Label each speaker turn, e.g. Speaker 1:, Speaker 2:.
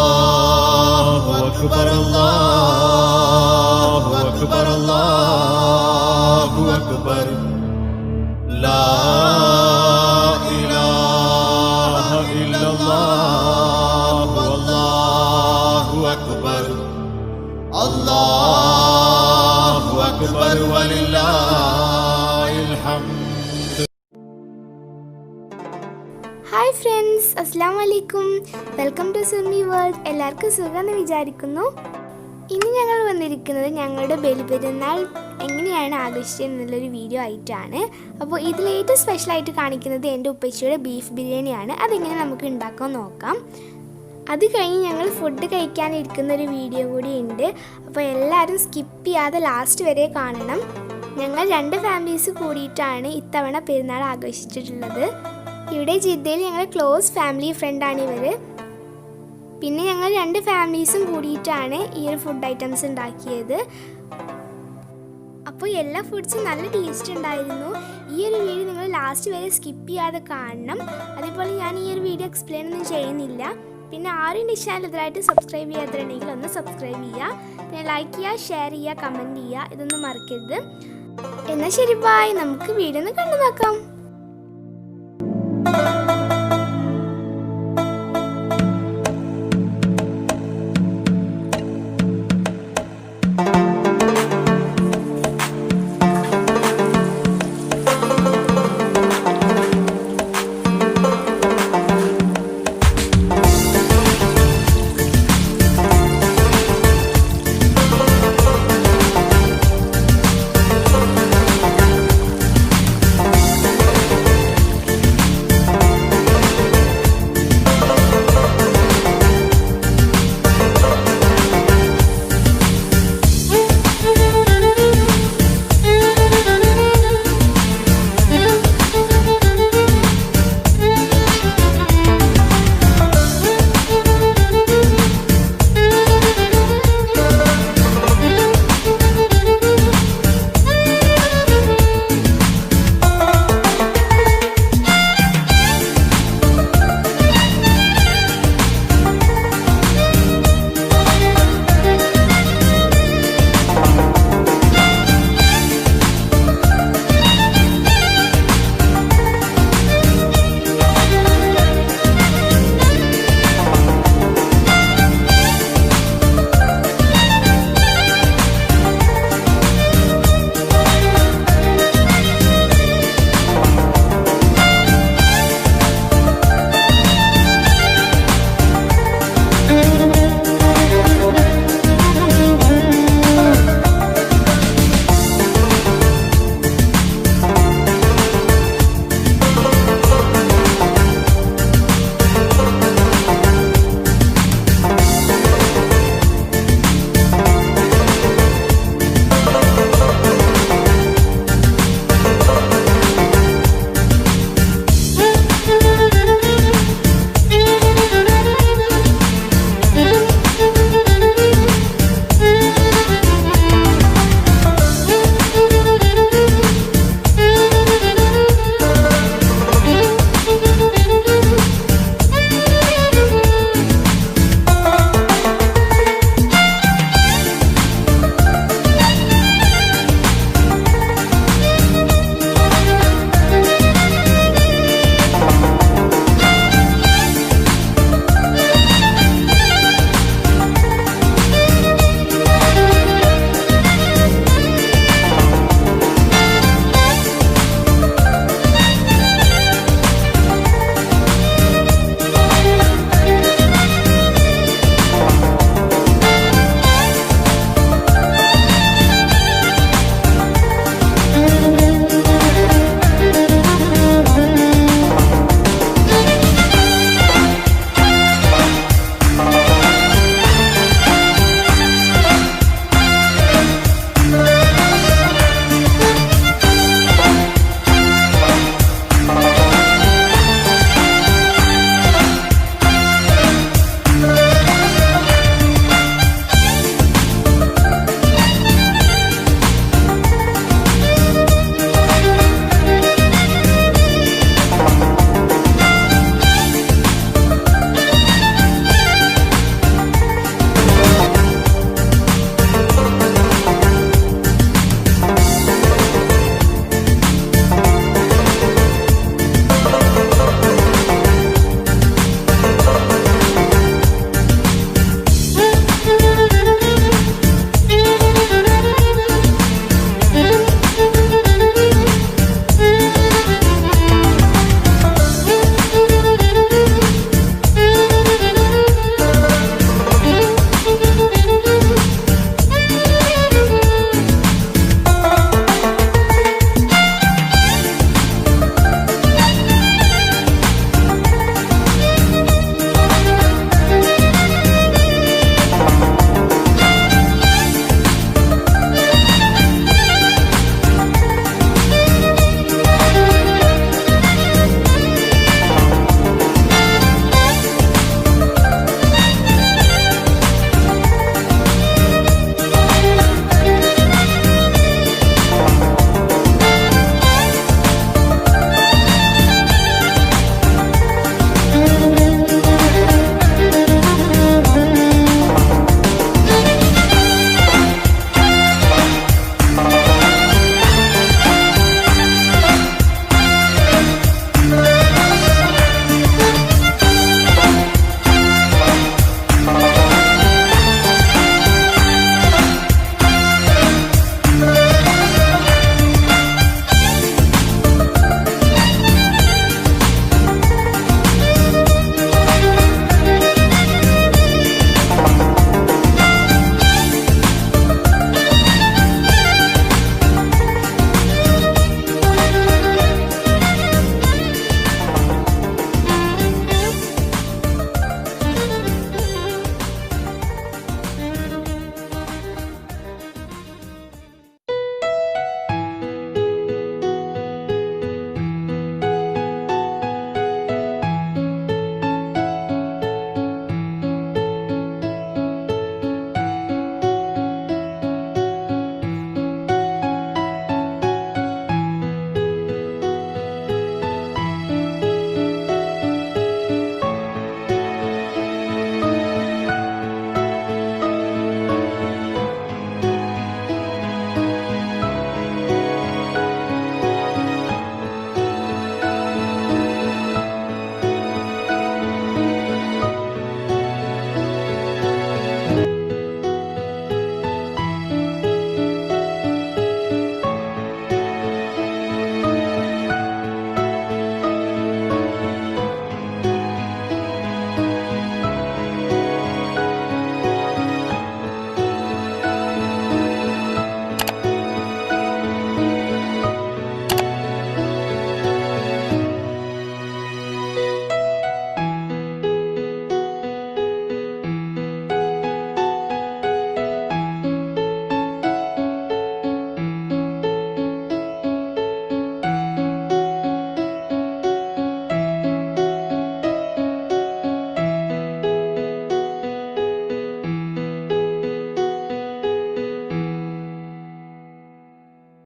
Speaker 1: Allahu Akbar, Allahu Akbar, Allahu Akbar. La ilaha illallah, Allahu Akbar. Allahu Akbar walillahil hamd.
Speaker 2: Hi friends, അസ്സാം വലൈക്കും. Welcome to Surmi world. എല്ലാവർക്കും സുഖമെന്ന് വിചാരിക്കുന്നു. ഇന്ന് ഞങ്ങൾ വന്നിരിക്കുന്നത് ഞങ്ങളുടെ ബലിപെരുന്നാൾ എങ്ങനെയാണ് ആഘോഷിച്ചത് എന്നുള്ളൊരു വീഡിയോ ആയിട്ടാണ്. അപ്പോൾ ഇതിലേറ്റവും സ്പെഷ്യലായിട്ട് കാണിക്കുന്നത് എൻ്റെ ഉപ്പച്ചിയുടെ ബീഫ് ബിരിയാണിയാണ്. അതെങ്ങനെ നമുക്ക് ഉണ്ടാക്കാൻ നോക്കാം. അത് കഴിഞ്ഞ് ഞങ്ങൾ ഫുഡ് കഴിക്കാനിരിക്കുന്നൊരു വീഡിയോ കൂടി ഉണ്ട്. അപ്പോൾ എല്ലാവരും സ്കിപ്പ് ചെയ്യാതെ ലാസ്റ്റ് വരെ കാണണം. ഞങ്ങൾ 2 ഫാമിലീസ് കൂടിയിട്ടാണ് ഇത്തവണ പെരുന്നാൾ ആഘോഷിച്ചിട്ടുള്ളത്. ഇവിടെ ജിദ്ദയിൽ ഞങ്ങൾ ക്ലോസ് ഫാമിലി ഫ്രണ്ടാണ് ഇവർ. പിന്നെ ഞങ്ങൾ 2 ഫാമിലീസും കൂടിയിട്ടാണ് ഈ ഒരു ഫുഡ് ഐറ്റംസ് ഉണ്ടാക്കിയത്. അപ്പോൾ എല്ലാ ഫുഡ്സും നല്ല ടേസ്റ്റ് ഉണ്ടായിരുന്നു. ഈ ഒരു വീഡിയോ നിങ്ങൾ ലാസ്റ്റ് വരെ സ്കിപ്പ് ചെയ്യാതെ കാണണം. അതേപോലെ ഞാൻ ഈ ഒരു വീഡിയോ എക്സ്പ്ലെയിൻ ഒന്നും ചെയ്യുന്നില്ല. പിന്നെ ആരും ഈ ചാനൽ ഇതുവരെയായിട്ട് സബ്സ്ക്രൈബ് ചെയ്യാത്തിട്ടുണ്ടെങ്കിൽ ഒന്ന് സബ്സ്ക്രൈബ് ചെയ്യുക. പിന്നെ ലൈക്ക് ചെയ്യുക, ഷെയർ ചെയ്യുക, കമൻറ്റ് ചെയ്യുക. ഇതൊന്നും മറക്കരുത്. എന്നാൽ ശരി, ബൈ. നമുക്ക് വീഡിയോ ഒന്ന് കണ്ടു നോക്കാം.